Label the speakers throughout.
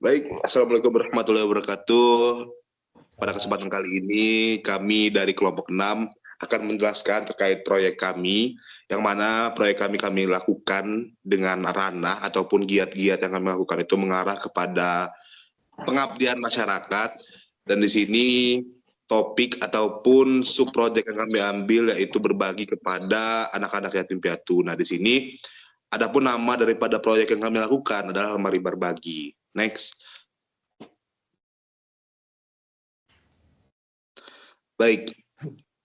Speaker 1: Baik, Assalamualaikum warahmatullahi wabarakatuh. Pada kesempatan kali ini, kami dari kelompok 6 akan menjelaskan terkait proyek kami, yang mana proyek kami lakukan dengan ranah ataupun giat-giat yang kami lakukan itu mengarah kepada pengabdian masyarakat. Dan di sini topik ataupun sub-project yang kami ambil yaitu berbagi kepada anak-anak yatim piatu. Nah, di sini adapun nama daripada proyek yang kami lakukan adalah Mari Berbagi. Next. Baik,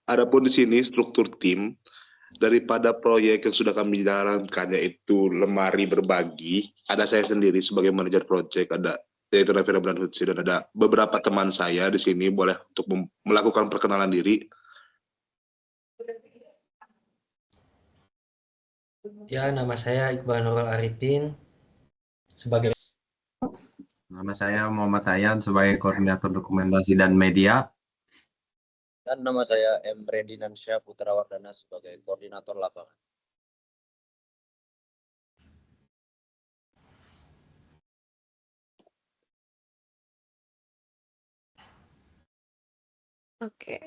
Speaker 1: adapun di sini struktur tim daripada proyek yang sudah kami jalankan yaitu Lemari Berbagi. Ada saya sendiri sebagai manajer proyek, ada yaitu Raffi Ramdan Hutsi, dan ada beberapa teman saya di sini. Boleh untuk melakukan perkenalan diri.
Speaker 2: Ya, nama saya Iqbal Nurul Arifin sebagai
Speaker 3: Nama saya Muhammad Hayan sebagai Koordinator Dokumentasi dan Media.
Speaker 4: Dan nama saya M. Redinansyah Putra Wardana sebagai Koordinator Lapangan.
Speaker 5: Oke.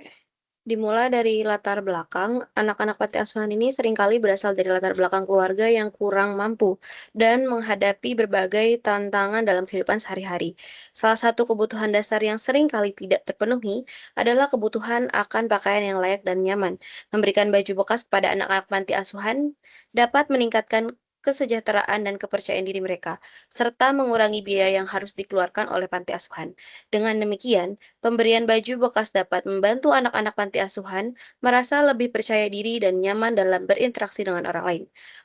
Speaker 5: Dimulai dari latar belakang, anak-anak panti asuhan ini seringkali berasal dari latar belakang keluarga yang kurang mampu dan menghadapi berbagai tantangan dalam kehidupan sehari-hari. Salah satu kebutuhan dasar yang seringkali tidak terpenuhi adalah kebutuhan akan pakaian yang layak dan nyaman. Memberikan baju bekas kepada anak-anak panti asuhan dapat meningkatkan kesejahteraan dan kepercayaan diri mereka, serta mengurangi biaya yang harus dikeluarkan oleh panti asuhan. Dengan demikian, pemberian baju bekas dapat membantu anak-anak panti asuhan merasa lebih percaya diri dan nyaman dalam berinteraksi dengan orang lain.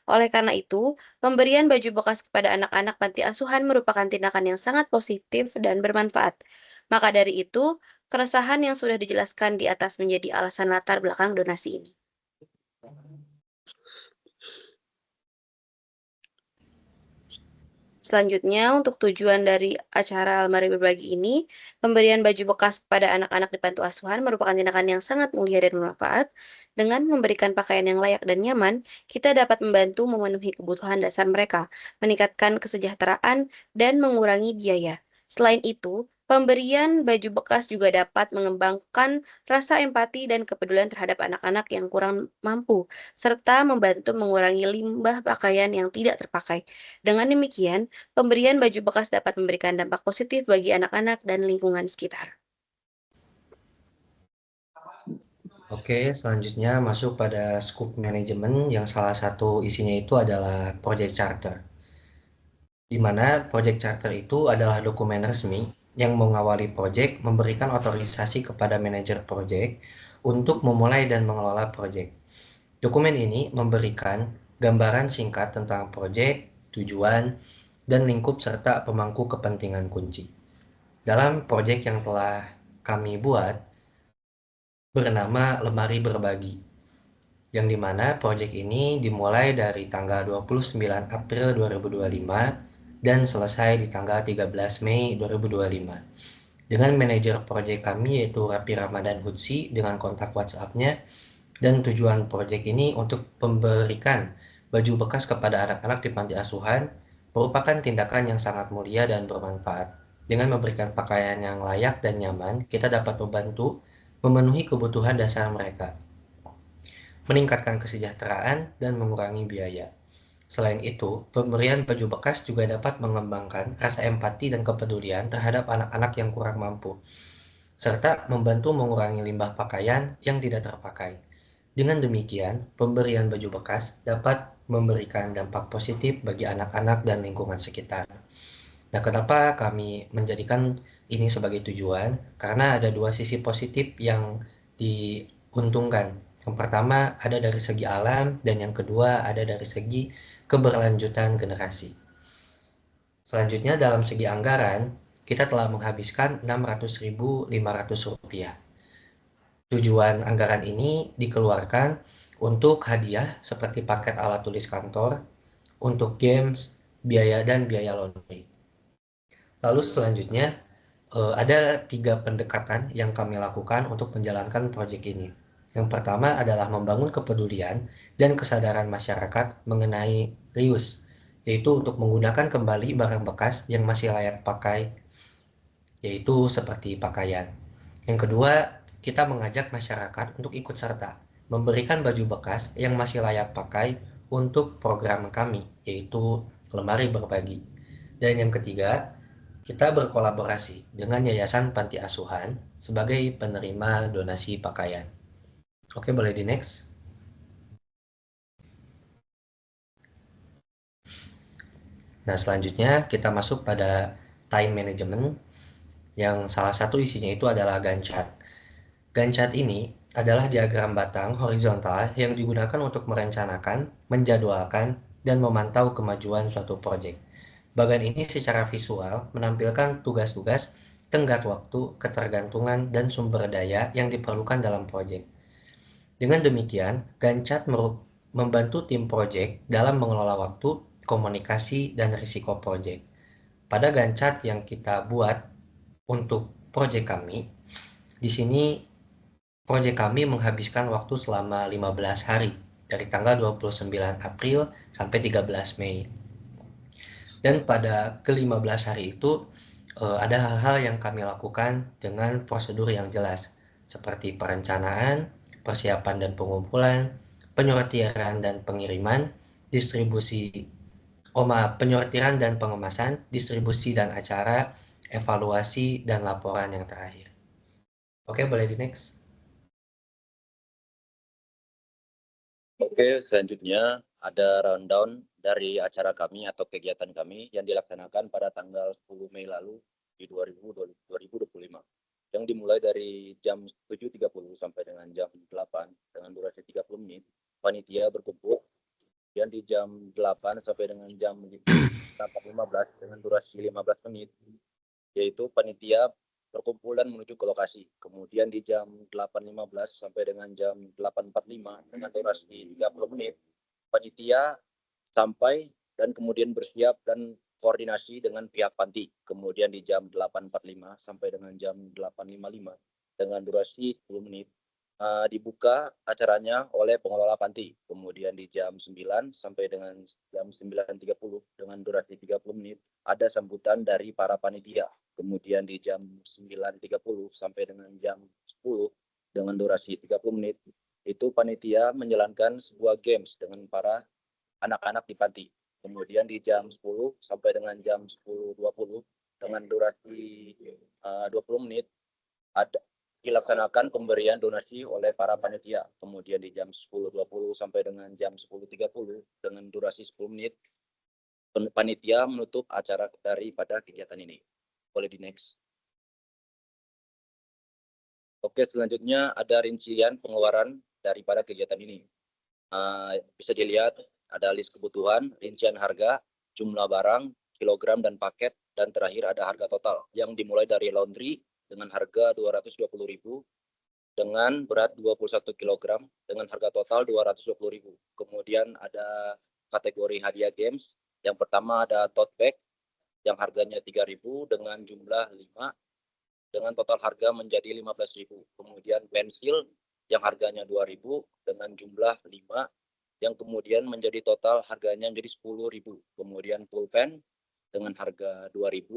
Speaker 5: Oleh karena itu, pemberian baju bekas kepada anak-anak panti asuhan merupakan tindakan yang sangat positif dan bermanfaat. Maka dari itu, keresahan yang sudah dijelaskan di atas menjadi alasan latar belakang donasi ini. Selanjutnya, untuk tujuan dari acara Lemari Berbagi ini, pemberian baju bekas kepada anak-anak di panti asuhan merupakan tindakan yang sangat mulia dan bermanfaat. Dengan memberikan pakaian yang layak dan nyaman, kita dapat membantu memenuhi kebutuhan dasar mereka, meningkatkan kesejahteraan, dan mengurangi biaya. Selain itu, pemberian baju bekas juga dapat mengembangkan rasa empati dan kepedulian terhadap anak-anak yang kurang mampu, serta membantu mengurangi limbah pakaian yang tidak terpakai. Dengan demikian, pemberian baju bekas dapat memberikan dampak positif bagi anak-anak dan lingkungan sekitar.
Speaker 2: Oke, selanjutnya masuk pada skup manajemen yang salah satu isinya itu adalah project charter. Di mana project charter itu adalah dokumen resmi yang mengawali project, memberikan otorisasi kepada manajer project untuk memulai dan mengelola project. Dokumen ini memberikan gambaran singkat tentang project, tujuan, dan lingkup serta pemangku kepentingan kunci. Dalam project yang telah kami buat bernama Lemari Berbagi, yang dimana project ini dimulai dari tanggal 29 April 2025 dan selesai di tanggal 13 Mei 2025. Dengan manajer project kami yaitu Raffi Ramdan Hutsi dengan kontak WhatsApp-nya, dan tujuan project ini untuk memberikan baju bekas kepada anak-anak di panti asuhan merupakan tindakan yang sangat mulia dan bermanfaat. Dengan memberikan pakaian yang layak dan nyaman, kita dapat membantu memenuhi kebutuhan dasar mereka, meningkatkan kesejahteraan, dan mengurangi biaya. Selain itu, pemberian baju bekas juga dapat mengembangkan rasa empati dan kepedulian terhadap anak-anak yang kurang mampu, serta membantu mengurangi limbah pakaian yang tidak terpakai. Dengan demikian, pemberian baju bekas dapat memberikan dampak positif bagi anak-anak dan lingkungan sekitar. Nah, kenapa kami menjadikan ini sebagai tujuan? Karena ada dua sisi positif yang diuntungkan. Yang pertama ada dari segi alam, dan yang kedua ada dari segi keberlanjutan generasi. Selanjutnya dalam segi anggaran, kita telah menghabiskan Rp600.500. Tujuan anggaran ini dikeluarkan untuk hadiah seperti paket alat tulis kantor, untuk games, biaya laundry. Lalu selanjutnya ada 3 pendekatan yang kami lakukan untuk menjalankan proyek ini. Yang pertama adalah membangun kepedulian dan kesadaran masyarakat mengenai reuse, yaitu untuk menggunakan kembali barang bekas yang masih layak pakai, yaitu seperti pakaian. Yang kedua, kita mengajak masyarakat untuk ikut serta, memberikan baju bekas yang masih layak pakai untuk program kami, yaitu lemari berbagi. Dan yang ketiga, kita berkolaborasi dengan Yayasan Panti Asuhan sebagai penerima donasi pakaian. Oke, boleh di next. Nah, selanjutnya kita masuk pada time management yang salah satu isinya itu adalah Gantt chart. Gantt chart ini adalah diagram batang horizontal yang digunakan untuk merencanakan, menjadwalkan, dan memantau kemajuan suatu proyek. Bagian ini secara visual menampilkan tugas-tugas, tenggat waktu, ketergantungan, dan sumber daya yang diperlukan dalam proyek. Dengan demikian, Gantt chart membantu tim proyek dalam mengelola waktu, komunikasi, dan risiko proyek. Pada Gantt chart yang kita buat untuk proyek kami, di sini proyek kami menghabiskan waktu selama 15 hari dari tanggal 29 April sampai 13 Mei. Dan pada ke-15 hari itu ada hal-hal yang kami lakukan dengan prosedur yang jelas seperti perencanaan, persiapan dan pengumpulan, penyortiran dan pengiriman, penyortiran dan pengemasan, distribusi dan acara, evaluasi dan laporan yang terakhir. Oke, boleh di next.
Speaker 4: Oke, selanjutnya ada rundown dari acara kami atau kegiatan kami yang dilaksanakan pada tanggal 10 Mei lalu di 2025. Yang dimulai dari jam 7.30 sampai dengan jam 8 dengan durasi 30 menit. Panitia berkumpul. Dan di jam 8 sampai dengan jam 8.15 dengan durasi 15 menit. Yaitu panitia perkumpulan menuju ke lokasi. Kemudian di jam 8.15 sampai dengan jam 8.45 dengan durasi 30 menit, panitia sampai dan kemudian bersiap dan koordinasi dengan pihak panti. Kemudian di jam 8.45 sampai dengan jam 8.55 dengan durasi 10 menit, dibuka acaranya oleh pengelola panti. Kemudian di jam 9 sampai dengan jam 9.30 dengan durasi 30 menit, ada sambutan dari para panitia. Kemudian di jam 9.30 sampai dengan jam 10 dengan durasi 30 menit, itu panitia menjalankan sebuah games dengan para anak-anak di panti. Kemudian di jam 10 sampai dengan jam 10.20 dengan durasi 20 menit, ada dilaksanakan pemberian donasi oleh para panitia. Kemudian di jam 10.20 sampai dengan jam 10.30 dengan durasi 10 menit, panitia menutup acara daripada kegiatan ini. Boleh di next. Oke, selanjutnya ada rincian pengeluaran daripada kegiatan ini. Bisa dilihat ada list kebutuhan, rincian harga, jumlah barang, kilogram dan paket, dan terakhir ada harga total yang dimulai dari laundry dengan harga 220.000 dengan berat 21 kg dengan harga total 220.000. Kemudian ada kategori hadiah games. Yang pertama ada tote bag yang harganya 3.000 dengan jumlah 5 dengan total harga menjadi 15.000. Kemudian pensil yang harganya 2.000 dengan jumlah 5 yang kemudian menjadi total harganya menjadi 10.000. Kemudian pulpen dengan harga 2.000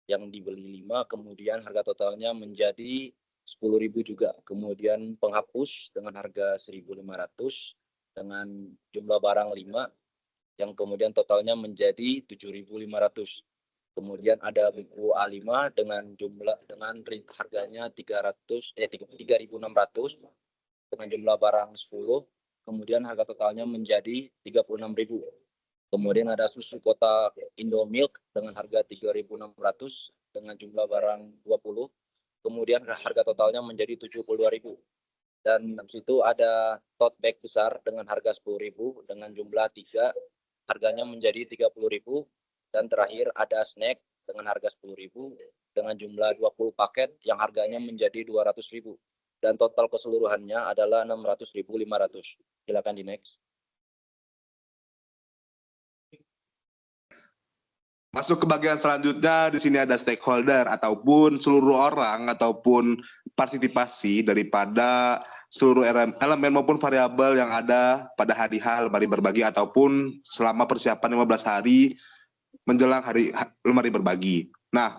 Speaker 4: yang dibeli 5, kemudian harga totalnya menjadi 10.000 juga. Kemudian penghapus dengan harga 1.500 dengan jumlah barang 5 yang kemudian totalnya menjadi 7.500. Kemudian ada buku A5 dengan harganya 3.600 dengan jumlah barang 10. Kemudian harga totalnya menjadi 36.000. Kemudian ada susu kotak Indomilk dengan harga 3.600 dengan jumlah barang 20. Kemudian harga totalnya menjadi 72.000. Dan di situ ada tote bag besar dengan harga 10.000 dengan jumlah 3, harganya menjadi 30.000. Dan terakhir ada snack dengan harga 10.000 dengan jumlah 20 paket yang harganya menjadi 200.000. Dan total keseluruhannya adalah 600.500. Silakan di next.
Speaker 1: Masuk ke bagian selanjutnya, di sini ada stakeholder ataupun seluruh orang ataupun partisipasi daripada seluruh elemen maupun variabel yang ada pada hari H lemari berbagi ataupun selama persiapan 15 hari menjelang hari lemari berbagi. Nah,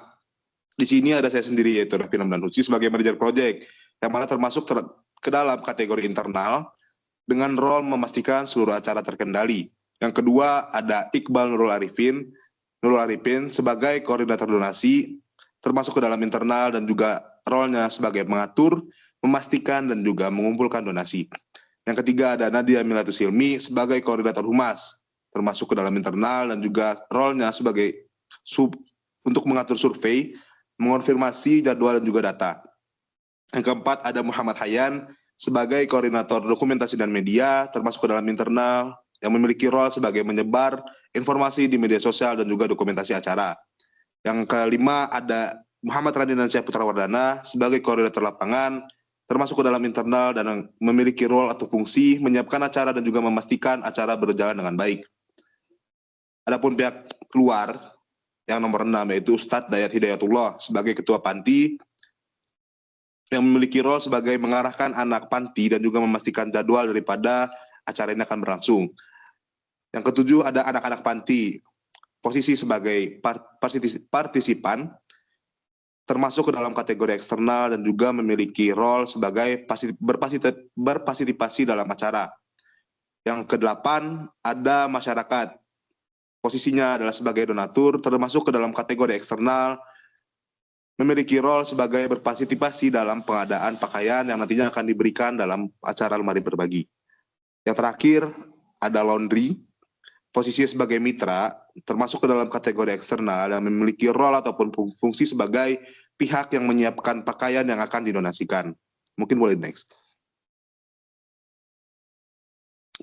Speaker 1: di sini ada saya sendiri yaitu Raffi Ramdan-Husi sebagai manajer project yang mana termasuk ke dalam kategori internal dengan role memastikan seluruh acara terkendali. Yang kedua ada Iqbal Nurul Arifin sebagai koordinator donasi termasuk ke dalam internal dan juga role-nya sebagai mengatur, memastikan dan juga mengumpulkan donasi. Yang ketiga ada Nadia Milatus Hilmi sebagai koordinator humas termasuk ke dalam internal dan juga role-nya sebagai untuk mengatur survei, mengonfirmasi jadwal dan juga data. Yang keempat ada Muhammad Hayan sebagai koordinator dokumentasi dan media termasuk ke dalam internal yang memiliki role sebagai menyebar informasi di media sosial dan juga dokumentasi acara. Yang kelima ada Muhammad Radinansyah Putrawardana sebagai koordinator lapangan termasuk ke dalam internal dan memiliki role atau fungsi menyiapkan acara dan juga memastikan acara berjalan dengan baik. Adapun pihak luar yang nomor 6 yaitu Ustadz Dayat Hidayatullah sebagai ketua panti yang memiliki role sebagai mengarahkan anak panti dan juga memastikan jadwal daripada acara ini akan berlangsung. Yang ketujuh ada anak-anak panti, posisi sebagai partisipan, termasuk ke dalam kategori eksternal dan juga memiliki role sebagai berpartisipasi dalam acara. Yang kedelapan ada masyarakat, posisinya adalah sebagai donatur, termasuk ke dalam kategori eksternal, memiliki role sebagai berpartisipasi dalam pengadaan pakaian yang nantinya akan diberikan dalam acara lemari berbagi. Yang terakhir ada laundry, posisi sebagai mitra, termasuk ke dalam kategori eksternal yang memiliki role ataupun fungsi sebagai pihak yang menyiapkan pakaian yang akan didonasikan. Mungkin boleh next.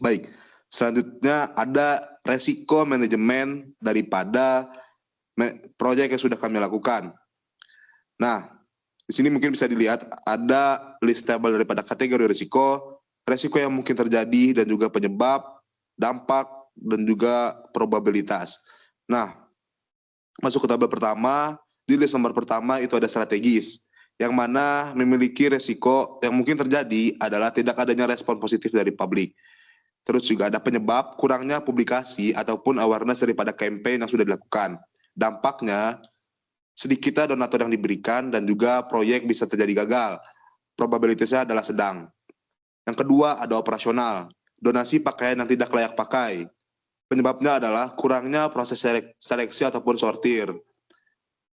Speaker 1: Baik, selanjutnya ada resiko manajemen daripada proyek yang sudah kami lakukan. Nah, di sini mungkin bisa dilihat ada list table daripada kategori resiko yang mungkin terjadi dan juga penyebab, dampak, dan juga probabilitas. Nah, masuk ke tabel pertama, di list nomor pertama itu ada strategis, yang mana memiliki resiko yang mungkin terjadi adalah tidak adanya respon positif dari publik. Terus juga ada penyebab kurangnya publikasi ataupun awareness daripada campaign yang sudah dilakukan. Dampaknya, sedikitnya donatur yang diberikan dan juga proyek bisa terjadi gagal. Probabilitasnya adalah sedang. Yang kedua ada operasional, donasi pakaian yang tidak layak pakai. Penyebabnya adalah kurangnya proses seleksi ataupun sortir.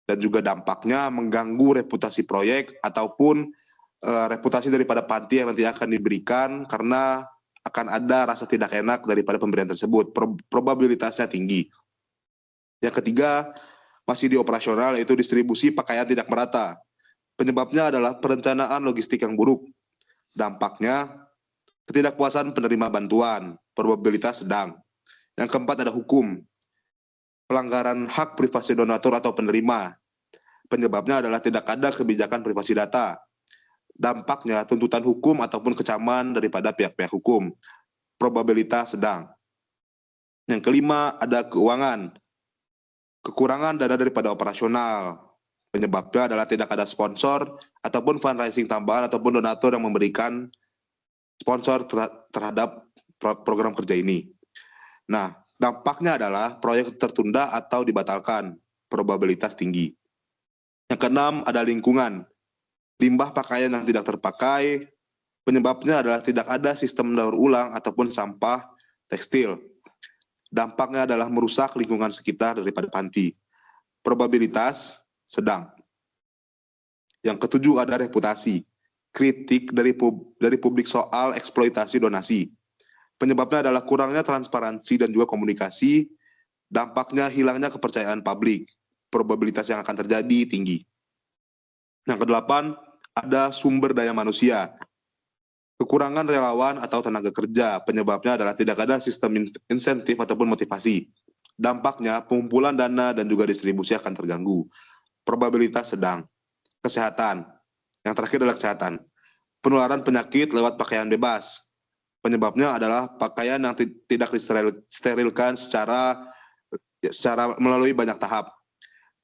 Speaker 1: Dan juga dampaknya mengganggu reputasi proyek ataupun reputasi daripada panti yang nanti akan diberikan karena akan ada rasa tidak enak daripada pemberian tersebut. Probabilitasnya tinggi. Yang ketiga, masih di operasional yaitu distribusi pakaian tidak merata. Penyebabnya adalah perencanaan logistik yang buruk. Dampaknya, ketidakpuasan penerima bantuan, probabilitas sedang. Yang keempat ada hukum, pelanggaran hak privasi donatur atau penerima. Penyebabnya adalah tidak ada kebijakan privasi data. Dampaknya tuntutan hukum ataupun kecaman daripada pihak-pihak hukum. Probabilitas sedang. Yang kelima ada keuangan, kekurangan dana daripada operasional. Penyebabnya adalah tidak ada sponsor ataupun fundraising tambahan ataupun donatur yang memberikan sponsor terhadap program kerja ini. Nah, dampaknya adalah proyek tertunda atau dibatalkan, probabilitas tinggi. Yang keenam ada lingkungan, limbah pakaian yang tidak terpakai, penyebabnya adalah tidak ada sistem daur ulang ataupun sampah tekstil. Dampaknya adalah merusak lingkungan sekitar daripada panti. Probabilitas sedang. Yang ketujuh ada reputasi, kritik dari publik soal eksploitasi donasi. Penyebabnya adalah kurangnya transparansi dan juga komunikasi, dampaknya hilangnya kepercayaan publik, probabilitas yang akan terjadi tinggi. Yang kedelapan, ada sumber daya manusia, kekurangan relawan atau tenaga kerja, penyebabnya adalah tidak ada sistem insentif ataupun motivasi. Dampaknya pengumpulan dana dan juga distribusi akan terganggu, probabilitas sedang. Kesehatan, yang terakhir adalah kesehatan, penularan penyakit lewat pakaian bebas. Penyebabnya adalah pakaian yang tidak disterilkan secara melalui banyak tahap.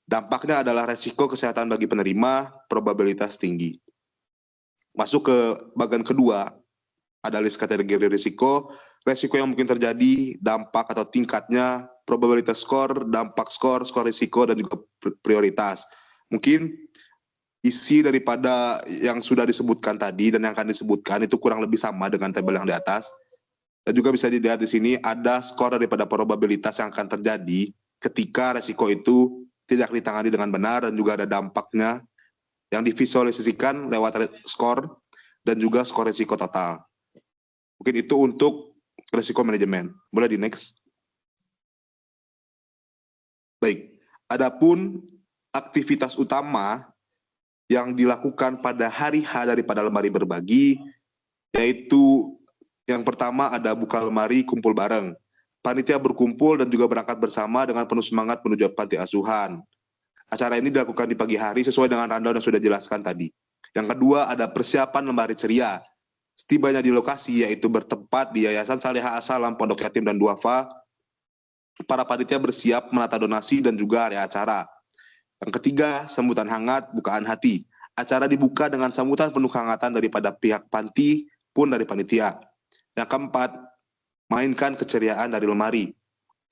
Speaker 1: Dampaknya adalah resiko kesehatan bagi penerima, probabilitas tinggi. Masuk ke bagian kedua, ada list kategori risiko yang mungkin terjadi, dampak atau tingkatnya, probabilitas skor, dampak skor, skor risiko, dan juga prioritas. Mungkin isi daripada yang sudah disebutkan tadi dan yang akan disebutkan itu kurang lebih sama dengan tabel yang di atas. Dan juga bisa dilihat di sini ada skor daripada probabilitas yang akan terjadi ketika resiko itu tidak ditangani dengan benar, dan juga ada dampaknya yang divisualisasikan lewat skor dan juga skor risiko total. Mungkin itu untuk risiko manajemen. Boleh di next. Baik, adapun aktivitas utama yang dilakukan pada hari H daripada lemari berbagi, yaitu yang pertama ada buka lemari kumpul bareng. Panitia berkumpul dan juga berangkat bersama dengan penuh semangat menuju panti asuhan. Acara ini dilakukan di pagi hari sesuai dengan rundown yang sudah dijelaskan tadi. Yang kedua ada persiapan lemari ceria. Setibanya di lokasi, yaitu bertempat di Yayasan Saleha As-Salam Pondok Yatim dan Duafa, para panitia bersiap menata donasi dan juga area acara. Yang ketiga, sambutan hangat, bukaan hati. Acara dibuka dengan sambutan penuh kehangatan daripada pihak panti pun dari panitia. Yang keempat, mainkan keceriaan dari lemari.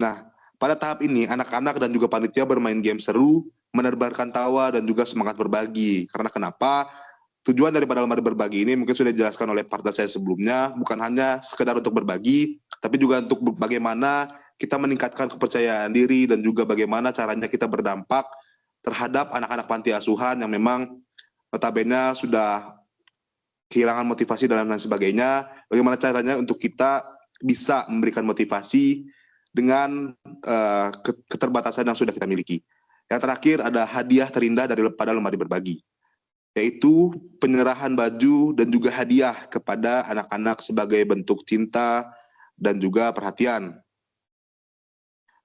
Speaker 1: Nah, pada tahap ini, anak-anak dan juga panitia bermain game seru, menebarkan tawa dan juga semangat berbagi. Karena kenapa? Tujuan daripada lemari berbagi ini mungkin sudah dijelaskan oleh partner saya sebelumnya, bukan hanya sekedar untuk berbagi, tapi juga untuk bagaimana kita meningkatkan kepercayaan diri dan juga bagaimana caranya kita berdampak terhadap anak-anak panti asuhan yang memang notabene sudah kehilangan motivasi dan lain sebagainya. Bagaimana caranya untuk kita bisa memberikan motivasi dengan keterbatasan yang sudah kita miliki. Yang terakhir ada hadiah terindah daripada lemari berbagi, yaitu penyerahan baju dan juga hadiah kepada anak-anak sebagai bentuk cinta dan juga perhatian.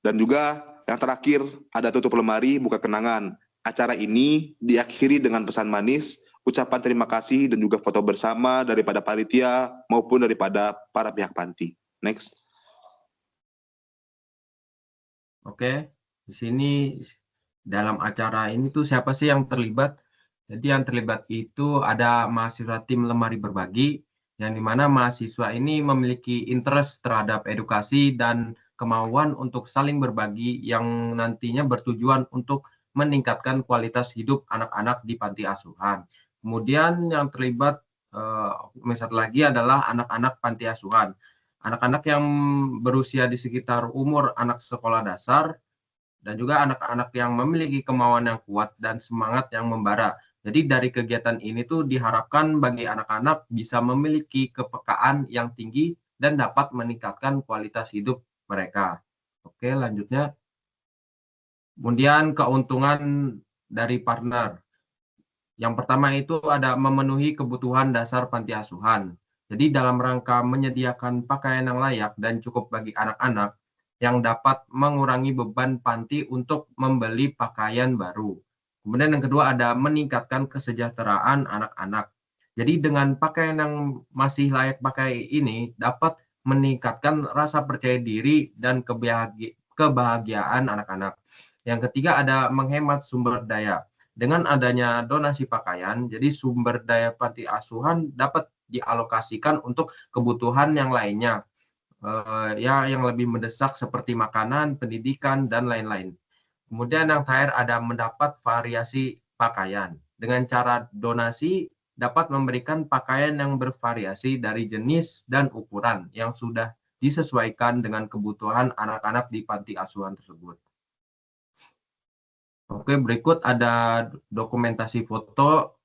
Speaker 1: Dan juga yang terakhir ada tutup lemari, buka kenangan. Acara ini diakhiri dengan pesan manis, ucapan terima kasih dan juga foto bersama daripada panitia maupun daripada para pihak panti. Next.
Speaker 3: Oke, di sini dalam acara ini tuh siapa sih yang terlibat? Jadi yang terlibat itu ada mahasiswa tim lemari berbagi, yang dimana mahasiswa ini memiliki interest terhadap edukasi dan kemauan untuk saling berbagi yang nantinya bertujuan untuk meningkatkan kualitas hidup anak-anak di panti asuhan. Kemudian yang terlibat satu lagi adalah anak-anak panti asuhan. Anak-anak yang berusia di sekitar umur anak sekolah dasar dan juga anak-anak yang memiliki kemauan yang kuat dan semangat yang membara. Jadi dari kegiatan ini tuh diharapkan bagi anak-anak bisa memiliki kepekaan yang tinggi dan dapat meningkatkan kualitas hidup mereka. Oke, lanjutnya. Kemudian keuntungan dari partner. Yang pertama itu ada memenuhi kebutuhan dasar panti asuhan. Jadi dalam rangka menyediakan pakaian yang layak dan cukup bagi anak-anak yang dapat mengurangi beban panti untuk membeli pakaian baru. Kemudian yang kedua ada meningkatkan kesejahteraan anak-anak. Jadi dengan pakaian yang masih layak pakai ini dapat meningkatkan rasa percaya diri dan kebahagiaan anak-anak. Yang ketiga ada menghemat sumber daya. Dengan adanya donasi pakaian, jadi sumber daya panti asuhan dapat dialokasikan untuk kebutuhan yang lainnya, yang lebih mendesak seperti makanan, pendidikan, dan lain-lain. Kemudian yang terakhir ada mendapat variasi pakaian. Dengan cara donasi dapat memberikan pakaian yang bervariasi dari jenis dan ukuran yang sudah disesuaikan dengan kebutuhan anak-anak di panti asuhan tersebut. Oke, berikut ada dokumentasi foto.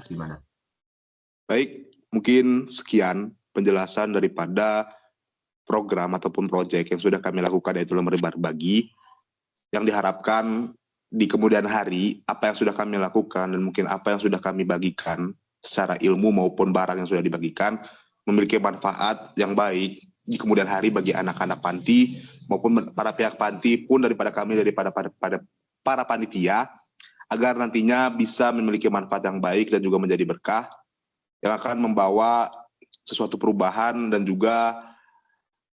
Speaker 3: Gimana?
Speaker 1: Baik, mungkin sekian penjelasan daripada program ataupun proyek yang sudah kami lakukan, yaitu lemari berbagi, yang diharapkan di kemudian hari apa yang sudah kami lakukan dan mungkin apa yang sudah kami bagikan secara ilmu maupun barang yang sudah dibagikan memiliki manfaat yang baik di kemudian hari bagi anak-anak panti maupun para pihak panti pun daripada kami, daripada para panitia, agar nantinya bisa memiliki manfaat yang baik dan juga menjadi berkah yang akan membawa sesuatu perubahan dan juga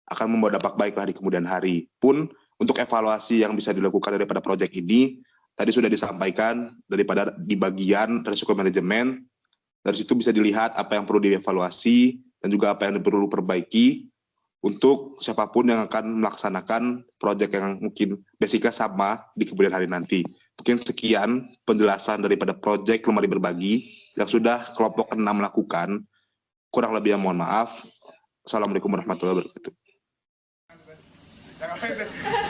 Speaker 1: akan membawa dampak baiklah di kemudian hari. Pun untuk evaluasi yang bisa dilakukan daripada proyek ini, tadi sudah disampaikan daripada di bagian risiko manajemen, dari situ bisa dilihat apa yang perlu dievaluasi dan juga apa yang perlu diperbaiki untuk siapapun yang akan melaksanakan proyek yang mungkin basicnya sama di kemudian hari nanti. Mungkin sekian penjelasan daripada proyek Lemari Berbagi yang sudah kelompok 6 lakukan. Kurang lebih mohon maaf. Assalamualaikum warahmatullahi wabarakatuh.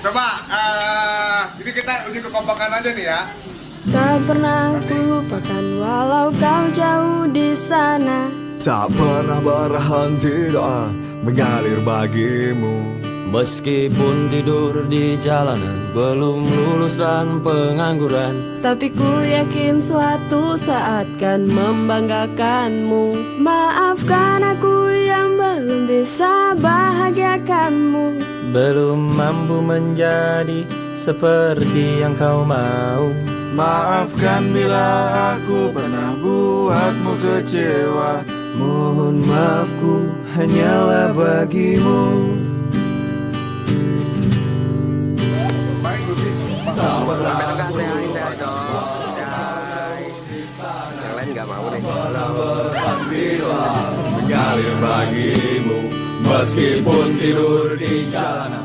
Speaker 6: Coba, ini kita uji kekompakan aja nih ya.
Speaker 7: Tak pernah lupakan walau kau jauh di sana.
Speaker 8: Tak pernah berhenti doa mengalir bagimu.
Speaker 9: Meskipun tidur di jalanan, belum lulus dan pengangguran,
Speaker 7: Tapi ku yakin suatu saat kan membanggakanmu. Maafkan aku yang belum bisa bahagiakanmu.
Speaker 9: belum mampu menjadi seperti yang kau mau.
Speaker 8: Maafkan bila aku pernah buatmu kecewa.
Speaker 9: Mohon maafku hanyalah bagimu.
Speaker 8: Yang lain gak mau nih. Mengalir bagimu meskipun tidur di jalanan.